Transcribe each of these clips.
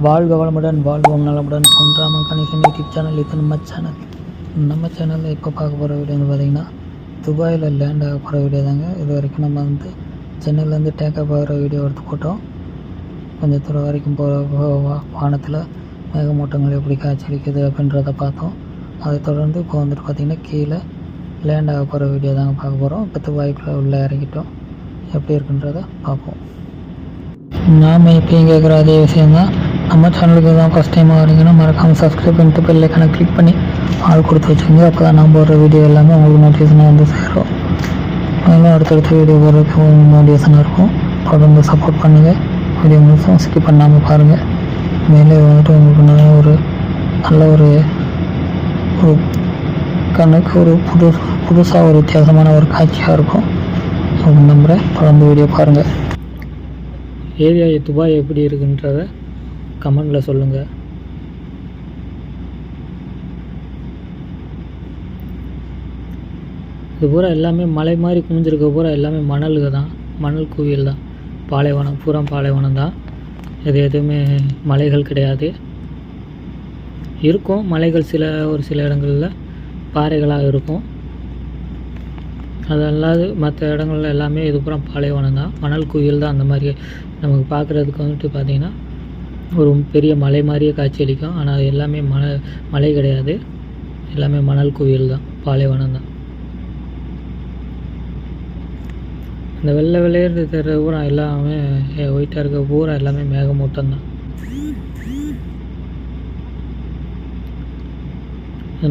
வாழ்க வளமுடன், வாழ்வோம் நலமுடன். Ponraman Ganesan YouTube channel. இது நம்ம சேனலில் இப்போ பார்க்க போகிற வீடியோ வந்து பார்த்திங்கன்னா, துபாயில் லேண்ட் ஆக போகிற வீடியோ தாங்க. இது வரைக்கும் நம்ம வந்து சென்னையிலேருந்து டேக்கப் ஆகிற வீடியோ எடுத்து போட்டோம். கொஞ்சம் தூரம் வரைக்கும் போகிற வானத்தில் மேகமூட்டங்கள் எப்படி காய்ச்சலிக்குது அப்படின்றத பார்த்தோம். அதை தொடர்ந்து இப்போ வந்துட்டு பார்த்திங்கன்னா கீழே லேண்ட் ஆக போகிற வீடியோ தாங்க பார்க்க போகிறோம். இப்போ துபாய்க்குள்ளே உள்ளே இறங்கிட்டோம். எப்படி இருக்குன்றதை பார்ப்போம். நாம் எப்பயும் கேட்குற அதே விஷயந்தான். நம்ம சேனலுக்கு தான் ஃபஸ்ட் டைம் வரீங்கன்னா மறக்காமல் சப்ஸ்கிரைப் பண்ணிட்டு பெல் ஐக்கானை கிளிக் பண்ணி ஆள் கொடுத்து வச்சுக்கோங்க. அப்போ தான் நம்ம போடுற வீடியோ எல்லாமே உங்களுக்கு நோட்டிஃபிகேஷனாக வந்து சேரும். மேலும் அடுத்தடுத்த வீடியோ போடுறதுக்கு உங்களுக்கு மோட்டிவேஷனாக இருக்கும். தொடர்ந்து சப்போர்ட் பண்ணுங்கள். வீடியோ முழுசும் ஸ்கிப் பண்ணாமல் பாருங்கள். மேலே வந்துட்டு உங்களுக்கு நல்ல ஒரு கண்ணுக்கு ஒரு புதுசாக ஒரு வித்தியாசமான ஒரு காட்சியாக இருக்கும். நம்புகிறேன். தொடர்ந்து வீடியோ பாருங்கள். ஏரியா துபாய் எப்படி இருக்குன்றத கமெண்டில் சொல்லுங்கள். இது பூரா எல்லாமே மலை மாதிரி குமிஞ்சிருக்க பூரா எல்லாமே மணலுக தான், மணல் குவியல் தான். பாலைவனம் பூரா பாலைவனம் தான். இது எதுவுமே மலைகள் கிடையாது. இருக்கும் மலைகள் ஒரு சில இடங்களில் பாறைகளாக இருக்கும். அது அல்லாது மற்ற இடங்கள்ல எல்லாமே இது பூரா பாலைவனம் தான், மணல் குவியல் தான். அந்த மாதிரி நமக்கு பார்க்குறதுக்கு வந்துட்டு பார்த்திங்கன்னா ஒரு பெரிய மலை மாதிரியே காட்சியளிக்கும். ஆனால் அது எல்லாமே மலை கிடையாது, எல்லாமே மணல் குவியல் தான், பாலைவனம் தான். இந்த வெள்ளை வெள்ளையர் தெரு பூரா எல்லாமே ஒயிட்டாக இருக்க பூரா எல்லாமே மேகமூட்டம் தான்.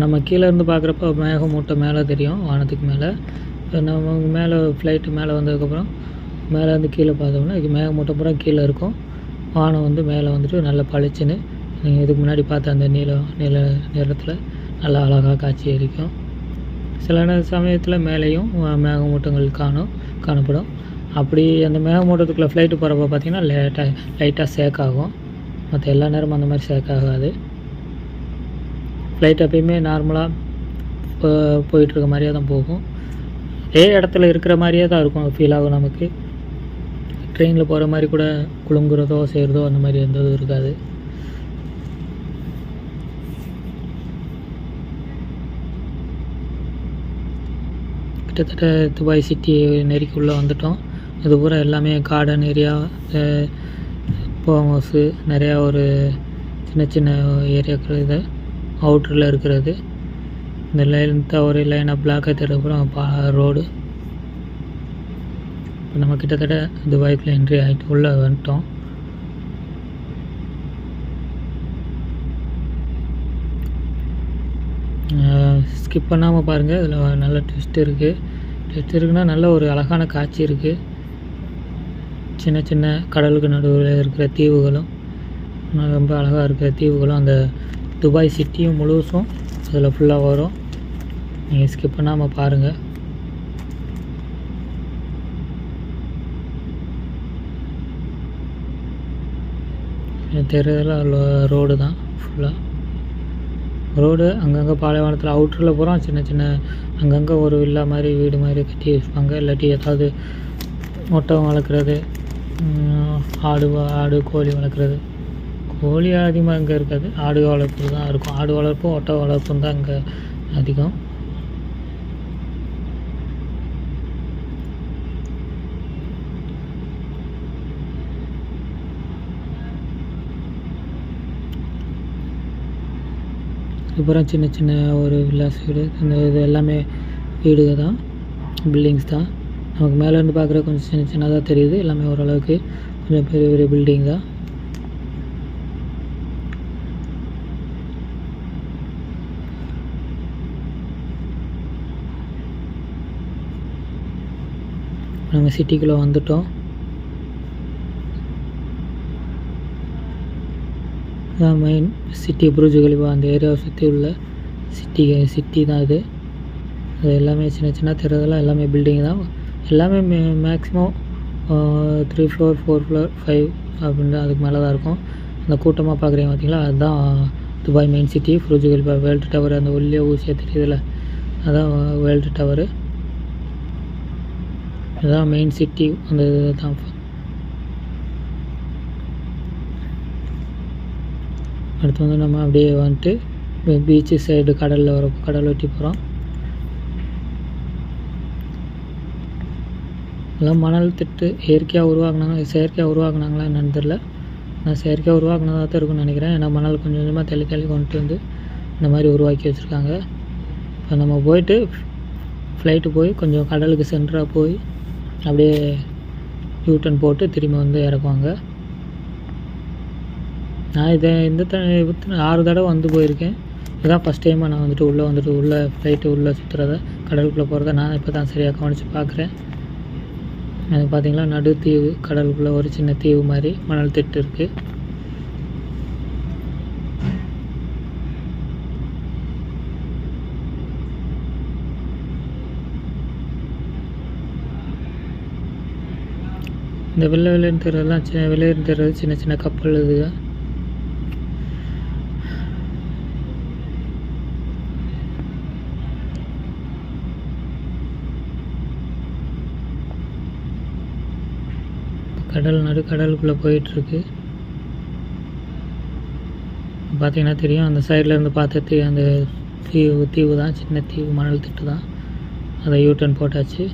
நம்ம கீழே இருந்து பார்க்குறப்ப மேகமூட்டம் மேலே தெரியும், வானத்துக்கு மேலே. நம்ம மேலே ஃப்ளைட்டு மேலே வந்ததுக்கப்புறம் மேலே வந்து கீழே பார்த்தோம்னா இது மேகமூட்டம் பூரா கீழே இருக்கும். வானம் வந்து மேலே வந்துட்டு நல்லா பளிச்சுன்னு நீங்கள் இதுக்கு முன்னாடி பார்த்த அந்த நீல நிறத்தில் நல்லா அழகாக காட்சி அளிக்கும். சில சமயத்தில் மேலேயும் மேகமூட்டங்கள் காணப்படும். அப்படி அந்த மேகமூட்டத்துக்குள்ளே ஃப்ளைட்டு போகிறப்ப பார்த்திங்கன்னா லைட்டாக சேக் ஆகும். மற்ற எல்லா நேரமும் அந்த மாதிரி சேக் ஆகாது. ஃப்ளைட் எப்பயுமே நார்மலாக போயிட்டுருக்க மாதிரியே தான் போகும். அதே இடத்துல இருக்கிற மாதிரியே தான் இருக்கும், ஃபீல் ஆகும் நமக்கு. ட்ரெயினில் போகிற மாதிரி கூட குலுங்குறதோ செய்கிறதோ அந்த மாதிரி எந்த இதுவும் இருக்காது. கிட்டத்தட்ட துபாய் சிட்டி நெருக்கியுள்ளே வந்துட்டோம். இது பூரா எல்லாமே கார்டன் ஏரியா, ஃபார்ம் ஹவுஸு, நிறையா ஒரு சின்ன சின்ன ஏரியாக்கள் இது அவுட்டரில் இருக்கிறது. இந்த ஒரு லைனாக பிளாக்காக தெரியும் ரோடு. இப்போ நம்ம கிட்டத்தட்ட துபாய்க்குள்ளே என்ட்ரி ஆகிட்டு உள்ளே வந்துட்டோம். ஸ்கிப் பண்ணாமல் பாருங்கள். இதில் நல்ல ட்விஸ்ட் இருக்குன்னா நல்ல ஒரு அழகான காட்சி இருக்குது. சின்ன சின்ன கடலுக்கு நடுவில் இருக்கிற தீவுகளும், ரொம்ப அழகாக இருக்கிற தீவுகளும், அந்த துபாய் சிட்டியும் முழுசும் அதில் ஃபுல்லாக வரும். நீங்கள் ஸ்கிப் பண்ணாமல் பாருங்கள். தெருலாம் ரோடு தான் ஃபுல்லாக. ரோடு அங்கங்கே பாலைவனத்தில் அவுட்டரில் பூரா சின்ன சின்ன அங்கங்கே ஒரு வில்லா மாதிரி வீடு மாதிரி கட்டி வச்சுப்பாங்க. இல்லாட்டி ஏதாவது ஒட்டகம் வளர்க்குறது, ஆடு கோழி வளர்க்குறது. கோழி அதிகமாக இங்கே இருக்காது, ஆடு வளர்ப்பு தான் இருக்கும். ஆடு வளர்ப்பும் ஒட்டக வளர்ப்பும் தான் இங்கே அதிகம். அப்புறம் சின்ன சின்ன ஒரு வில்லாஸ் வீடு, இது எல்லாமே வீடுக தான், பில்டிங்ஸ் தான். நமக்கு மேலேருந்து பார்க்குற கொஞ்சம் சின்னதாக தெரியுது. எல்லாமே ஓரளவுக்கு கொஞ்சம் பெரிய பெரிய பில்டிங் தான். நம்ம சிட்டிக்குள்ளே வந்துட்டோம். மெயின் சிட்டி புர்ஜ் கலிஃபா, அந்த ஏரியாவை சுற்றி உள்ள சிட்டி தான் இது. எல்லாமே சின்ன தெருதெல்லாம் எல்லாமே பில்டிங் தான். எல்லாமே மேக்ஸிமம் 3 ஃப்ளோர் 4 ஃப்ளோர் 5 அப்படின்ற அதுக்கு மேலே தான் இருக்கும். அந்த கூட்டமாக பார்க்குறீங்க பார்த்தீங்களா, அதுதான் Dubai main city. Burj Khalifa, world tower, அந்த ஒல்லியாக ஊசியாக தெரியுதுல, அதுதான் வேர்ல்டு டவரு. இதுதான் மெயின் சிட்டி. அந்த இது தான் அடுத்து வந்து நம்ம அப்படியே வந்துட்டு பீச்சு சைடு கடலில் வர கடல் வெட்டி போகிறோம். எல்லாம் மணல் திட்டு செயற்கையாக உருவாக்குனாங்களா என்னன்னு தெரில. நான் செயற்கையாக உருவாக்குனதாக தான் இருக்குன்னு நினைக்கிறேன். ஏன்னா மணல் கொஞ்சம் கொஞ்சமாக தள்ளி கொண்டு வந்து இந்த மாதிரி உருவாக்கி வச்சுருக்காங்க. இப்போ நம்ம போயிட்டு ஃப்ளைட்டு போய் கொஞ்சம் கடலுக்கு சென்டராக போய் அப்படியே யூட்டன் போட்டு திரும்பி வந்து இறக்குவாங்க. நான் இந்த 6 தடவை வந்து போயிருக்கேன். இதுதான் ஃபஸ்ட் டைமாக நான் வந்துட்டு உள்ளே ஃப்ளைட்டு உள்ளே சுற்றுறத, கடலுக்குள்ளே போகிறத நான் இப்போ தான் சரியாக கவனித்து பார்க்குறேன். அது பார்த்திங்களா, நடு தீவு, கடலுக்குள்ளே ஒரு சின்ன தீவு மாதிரி மணல் திட்டு இருக்குது. இந்த வெள்ளைன்னு தெரியலாம் வெளியேன்னு தெரியாது சின்ன சின்ன கப்பல் இதுங்க. கடலுக்குள்ளே போயிட்டுருக்கு. பார்த்தீங்கன்னா தெரியும், அந்த சைடில் இருந்து பார்த்து அந்த தீவு தான், சின்ன தீவு, மணல் திட்டு தான். அதை யூட்டன் போட்டாச்சு.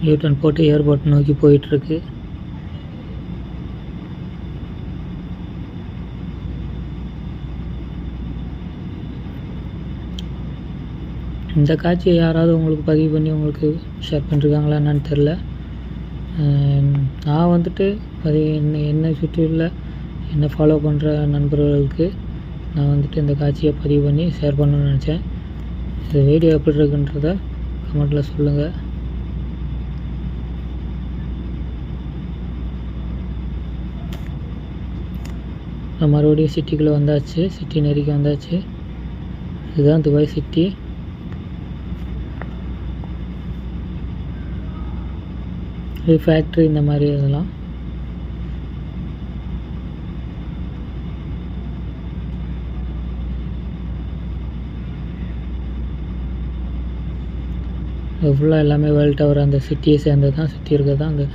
யூட்டன் போட்டு ஏர்போர்ட் நோக்கி போயிட்டுருக்கு. இந்த காட்சியை யாராவது உங்களுக்கு பதிவு பண்ணி உங்களுக்கு ஷேர் பண்ணிருக்காங்களா என்னன்னு தெரில. நான் வந்துட்டு என்னை சுற்றியுள்ள என்னை ஃபாலோ பண்ணுற நண்பர்களுக்கு நான் வந்துட்டு இந்த காட்சியை பதிவு பண்ணி ஷேர் பண்ணணும்னு நினச்சேன். இந்த வீடியோ எப்படி இருக்குன்றத கமெண்ட்டில் சொல்லுங்கள். நான் மறுபடியும் சிட்டிக்குள்ளே வந்தாச்சு, சிட்டி நெருக்கி வந்தாச்சு. இதுதான் துபாய் சிட்டி. இது ஃபேக்ட்ரி, இந்த மாதிரி இதெல்லாம். இது ஃபுல்லாக எல்லாமே வேர்ல்ட் டவர், அந்த சிட்டியை சேர்ந்தது தான், சுற்றி இருக்கிறது தான். அந்த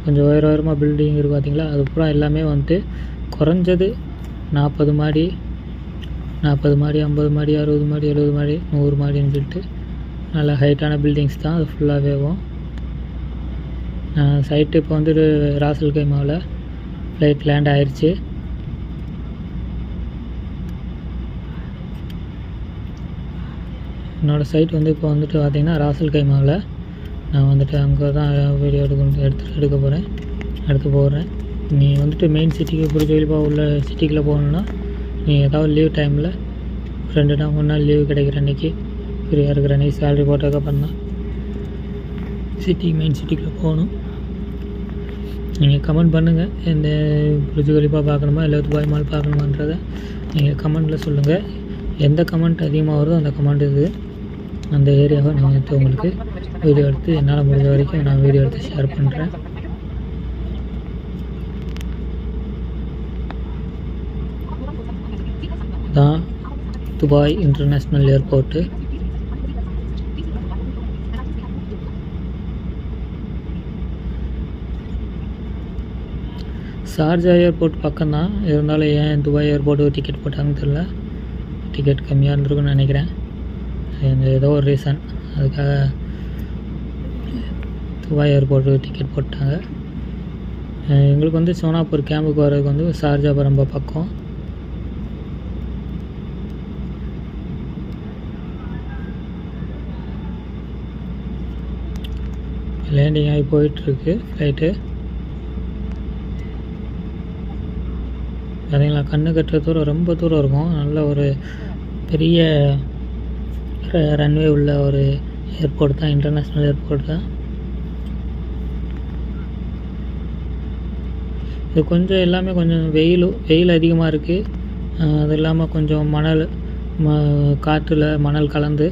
கொஞ்சம் உயரமாக பில்டிங் இருக்குது பார்த்தீங்களா, அது பூரா எல்லாமே வந்துட்டு குறைஞ்சது 40 மாடி, 50 மாடி, 60 மாடி, 70 மாடி, 100 மாடின்னு சொல்லிட்டு நல்ல ஹைட்டான பில்டிங்ஸ் தான் அது ஃபுல்லாகவேவும். சைட்டு இப்போ வந்துட்டு ராசல் கைமாவில் ஃப்ளைட் லேண்ட் ஆயிடுச்சு. என்னோடய சைட் வந்து இப்போ வந்துட்டு பார்த்திங்கன்னா ராசல் கைமாவில். நான் வந்துட்டு அங்கே தான் வீடியோ எடுக்க போகிறேன், எடுத்து போடுறேன். நீ வந்துட்டு மெயின் சிட்டிக்கு புரிஞ்ச வெளிப்பாக உள்ள சிட்டிக்குள்ளே போகணுன்னா நீ ஏதாவது லீவ் டைமில் 2 நாள் 3 நாள் லீவு கிடைக்கிற அன்றைக்கி, ஃப்ரீயாக இருக்கிற அன்றைக்கி, சேலரி போட்டதுக்கப்புறம் தான் மெயின் சிட்டிக்குள்ளே போகணும். நீங்கள் கமெண்ட் பண்ணுங்கள், இந்த புரிஞ்ச வெளிப்பாக பார்க்கணுமா இல்லை துபாய் மால் பார்க்கணுமான்றதை நீங்கள் கமெண்ட்டில் சொல்லுங்கள். எந்த கமெண்ட் அதிகமாக வருதோ அந்த கமெண்ட் இது, அந்த ஏரியாவை நான் வந்துட்டு உங்களுக்கு வீடியோ எடுத்து என்னால் முடிஞ்ச வரைக்கும் நான் வீடியோ எடுத்து ஷேர் பண்ணுறேன். தான் Dubai international airport. Sharjah airport பக்கம்தான், இருந்தாலும் ஏன் துபாய் ஏர்போர்ட்டு டிக்கெட் போட்டாங்கன்னு தெரில. டிக்கெட் கம்மியாக இருந்திருக்குன்னு நினைக்கிறேன். ஏதோ ஒரு ரீசன், அதுக்காக துபாய் ஏர்போர்ட்டு டிக்கெட் போட்டாங்க. எங்களுக்கு வந்து சோனாப்பூர் கேம்புக்கு வர்றதுக்கு வந்து ஷார்ஜா ரொம்ப பக்கம். லேண்டிங் ஆகி போயிட்டுருக்கு ஃப்ளைட்டு. பார்த்தீங்களா, கண்ணு கட்டுற தூரம் ரொம்ப தூரம் இருக்கும். நல்ல ஒரு பெரிய ரன்வே உள்ள ஒரு ஏர்போர்ட் தான், இன்டர்நேஷ்னல் ஏர்போர்ட் தான். இது கொஞ்சம் எல்லாமே கொஞ்சம் வெயில் அதிகமாக இருக்குது. அது இல்லாமல் கொஞ்சம் காற்றில் மணல் கலந்து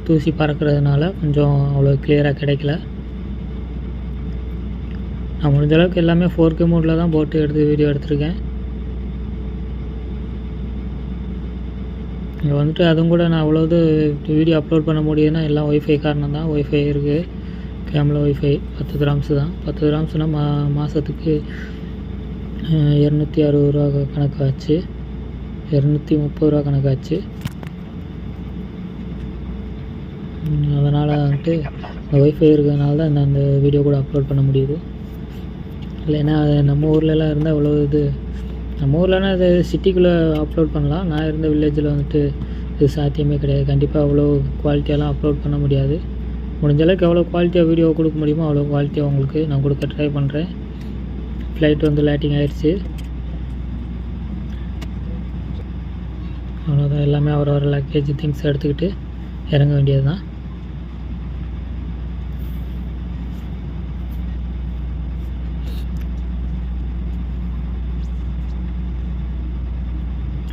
தூசி பறக்கிறதுனால கொஞ்சம் அவ்வளோ கிளியராக கிடைக்கல. நான் முடிஞ்ச அளவுக்கு எல்லாமே 4K மோடில் தான் போட்டு வீடியோ எடுத்திருக்கேன். இங்கே வந்துட்டு அதுவும் கூட நான் அவ்வளோது வீடியோ அப்லோட் பண்ண முடியுதுன்னா எல்லாம் ஒய்ஃபை காரணம் தான். ஒய்ஃபை இருக்குது, கேமரா ஒய்ஃபை 10 கிராம்ஸ் தான். 10 கிராம்ஸ்னால் மாதத்துக்கு 260 ரூபா கணக்காச்சு, 230 ரூபா கணக்காச்சு. அதனால் வந்துட்டு இந்த ஒய்ஃபை இருக்கிறதுனால தான் அந்த வீடியோ கூட அப்லோட் பண்ண முடியுது. இல்லைன்னா நம்ம ஊர்லலாம் இருந்தால் அவ்வளோ இது, நம்ம ஊர்லனா இது சிட்டிக்குள்ளே அப்லோட் பண்ணலாம். நான் இருந்த வில்லேஜில் வந்துட்டு இது சாத்தியமே கிடையாது. கண்டிப்பாக அவ்வளோ குவாலிட்டியெல்லாம் அப்லோட் பண்ண முடியாது. முடிஞ்ச அளவுக்கு எவ்வளோ குவாலிட்டியாக வீடியோ கொடுக்க முடியுமோ அவ்வளோ குவாலிட்டியாக உங்களுக்கு நான் கொடுக்க ட்ரை பண்ணுறேன். ஃப்ளைட் வந்து லேண்டிங் ஆயிடுச்சு. அவ்வளோதான், எல்லாமே அவரோட லக்கேஜ் திங்ஸ் எடுத்துக்கிட்டு இறங்க வேண்டியது தான்.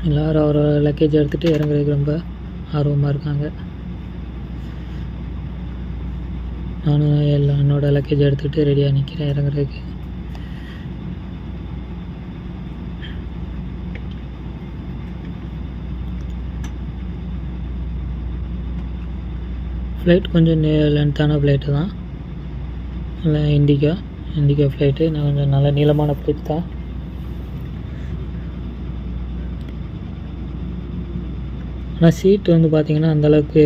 எல்லோரும் அவரோட லக்கேஜ் எடுத்துகிட்டு இறங்குறதுக்கு ரொம்ப ஆர்வமாக இருக்காங்க. நானும் என்னோடய லக்கேஜ் எடுத்துகிட்டு ரெடியாக நிற்கிறேன் இறங்குறதுக்கு. ஃப்ளைட் கொஞ்சம் லென்த்தான ஃப்ளைட்டு தான், நல்லா இண்டிகோ ஃப்ளைட்டு. நான் கொஞ்சம் நல்ல நீளமான ஃப்ளைட் தான். ஆனால் சீட் வந்து பார்த்திங்கன்னா அந்தளவுக்கு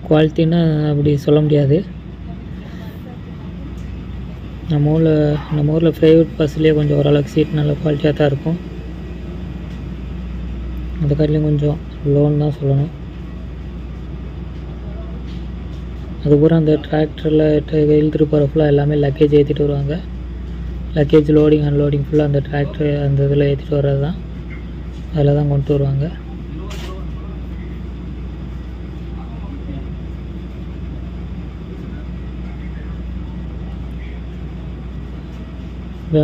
குவாலிட்டின்னா அப்படி சொல்ல முடியாது. நம்ம ஊரில் ப்ரைவேட் பஸ்லேயே கொஞ்சம் ஓரளவுக்கு சீட் நல்ல குவாலிட்டியாக தான் இருக்கும். அந்த காட்டிலையும் கொஞ்சம் லோன் தான் சொல்லணும். அதுக்கப்புறம் அந்த டிராக்டரில் இழுத்துட்டு போகிற ஃபுல்லாக எல்லாமே லக்கேஜ் ஏற்றிட்டு வருவாங்க. லக்கேஜ் லோடிங் அன்லோடிங் ஃபுல்லாக அந்த டிராக்டர் அந்த இதில் ஏற்றிட்டு வர்றது தான், அதில் தான் கொண்டு வருவாங்க.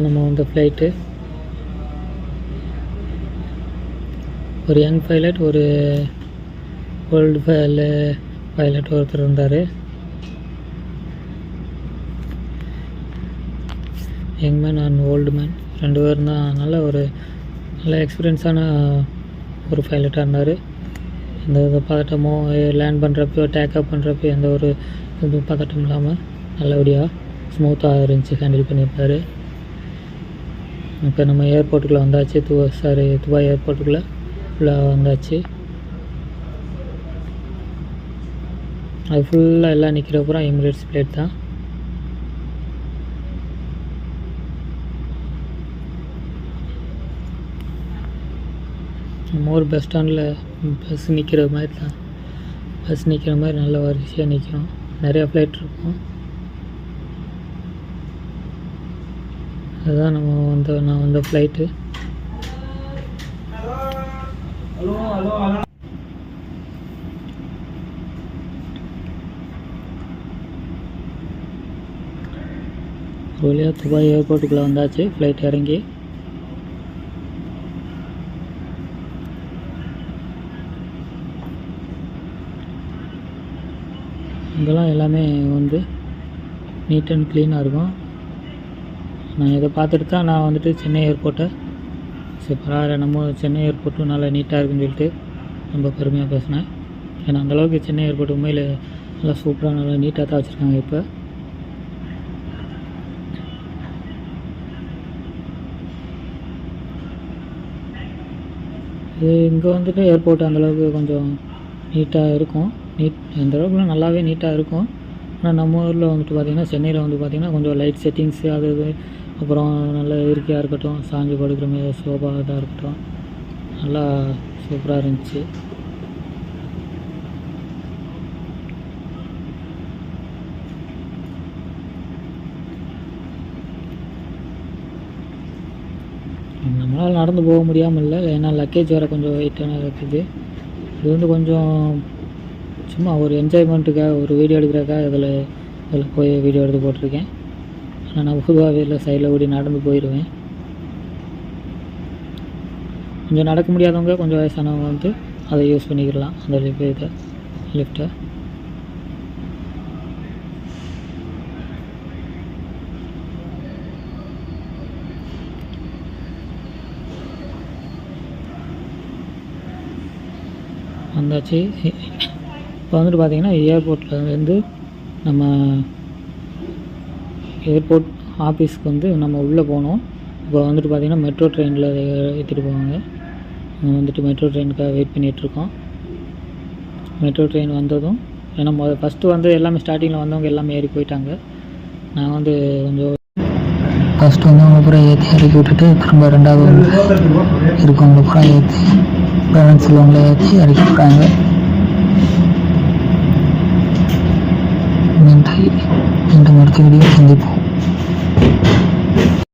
நம்ம வந்து ஃப்ளைட்டு ஒரு யங் பைலட், ஒரு ஓல்டு பைலட் ஒருத்தர் இருந்தார். Young man and old man 2 பேரும் தான். நல்ல எக்ஸ்பீரியன்ஸான ஒரு பைலட்டாக இருந்தார். எந்த வித பதட்டமோ லேண்ட் பண்ணுறப்போ டேக்கப் பண்ணுறப்போ எந்த ஒரு இது பதட்டம் இல்லாமல் நல்லபடியாக ஸ்மூத்தாக இருந்துச்சு, ஹேண்டில் பண்ணியிருப்பார். இப்போ நம்ம ஏர்போர்ட்டுக்குள்ளே வந்தாச்சு, துபாய் ஏர்போர்ட்டுக்குள்ளே ஃபுல்லாக வந்தாச்சு. அது ஃபுல்லாக எல்லாம் நிற்கிறப்பறம் எமிரேட்ஸ் ஃப்ளைட் தான். நம்ம ஊர் பஸ் ஸ்டாண்டில் பஸ் நிற்கிற மாதிரி தான், பஸ் நிற்கிற மாதிரி நல்ல வரிசையாக நிற்கும். நிறையா ஃப்ளைட் இருக்கும். அதுதான் நான் வந்த ஃப்ளைட்டு. ஒரு வழியாக துபாய் ஏர்போர்ட்டுக்குள்ளே வந்தாச்சு. ஃப்ளைட் இறங்கி இங்கெல்லாம் எல்லாமே வந்து நீட் அண்ட் க்ளீனாக இருக்கும். நான் இதை பார்த்துட்டு தான் நான் வந்துட்டு சென்னை ஏர்போர்ட்டை பரவாயில்ல, நம்ம சென்னை ஏர்போர்ட்டும் நல்லா நீட்டாக இருக்குன்னு சொல்லிட்டு ரொம்ப பெருமையாக பேசினேன். ஏன்னா அந்தளவுக்கு சென்னை ஏர்போர்ட் உண்மையில் நல்லா சூப்பராக நல்லா நீட்டாக தான் வச்சுருக்காங்க. இப்போ இங்கே வந்துட்டு ஏர்போர்ட் அந்தளவுக்கு கொஞ்சம் நீட்டாக இருக்கும். அந்தளவுக்குலாம் நல்லாவே நீட்டாக இருக்கும். ஆனால் நம்ம ஊரில் வந்துட்டு பார்த்திங்கன்னா சென்னையில் வந்து பார்த்திங்கன்னா கொஞ்சம் லைட் செட்டிங்ஸு அது அப்புறம் நல்ல இருக்கையாக இருக்கட்டும், சாஞ்சு படுக்கிற மாதிரி சோபா இதாக இருக்கட்டும், நல்லா சூப்பராக இருந்துச்சு. நம்மளால் நடந்து போக முடியாமல் இல்லை, ஏன்னா லக்கேஜ் வேறு கொஞ்சம் வெயிட்டான இருக்குது. இது வந்து கொஞ்சம் சும்மா ஒரு என்ஜாய்மெண்ட்டுக்காக, ஒரு வீடியோ எடுக்கிறதுக்காக இதில் போய் வீடியோ எடுத்து போட்டிருக்கேன். ஆனால் நான் பொதுவாகவே இல்லை, சைடில் ஓடி நடந்து போயிடுவேன். கொஞ்சம் நடக்க முடியாதவங்க, கொஞ்சம் வயசானவங்க வந்து அதை யூஸ் பண்ணிக்கலாம், அந்த லிஃப்ட்டை. வந்தாச்சு. இப்போ வந்துட்டு பார்த்திங்கன்னா ஏர்போர்ட்டில் வந்து நம்ம ஏர்போர்ட் ஆஃபீஸ்க்கு வந்து நம்ம உள்ளே போனோம். இப்போ வந்துட்டு பார்த்திங்கன்னா மெட்ரோ ட்ரெயினில் ஏற்றிட்டு போவாங்க. நம்ம வந்துட்டு மெட்ரோ ட்ரெயினுக்காக வெயிட் பண்ணிகிட்ருக்கோம். மெட்ரோ ட்ரெயின் வந்ததும் ஏன்னா ஃபஸ்ட்டு வந்து எல்லாமே ஸ்டார்டிங்கில் வந்தவங்க எல்லாமே ஏறி போயிட்டாங்க. நான் வந்து கொஞ்சம் ஃபஸ்ட்டு வந்து அவங்க பூரா ஏற்றி இறக்கி விட்டுட்டு திரும்ப ரெண்டாவது வந்து இருக்கவங்க பூரா ஏற்றி பேரண்ட்ஸ் உள்ளவங்களே ஏற்றி இறக்கி விட்றாங்க. நன்றி. மீண்டும் அடுத்த வீடியோ சந்திப்போம்.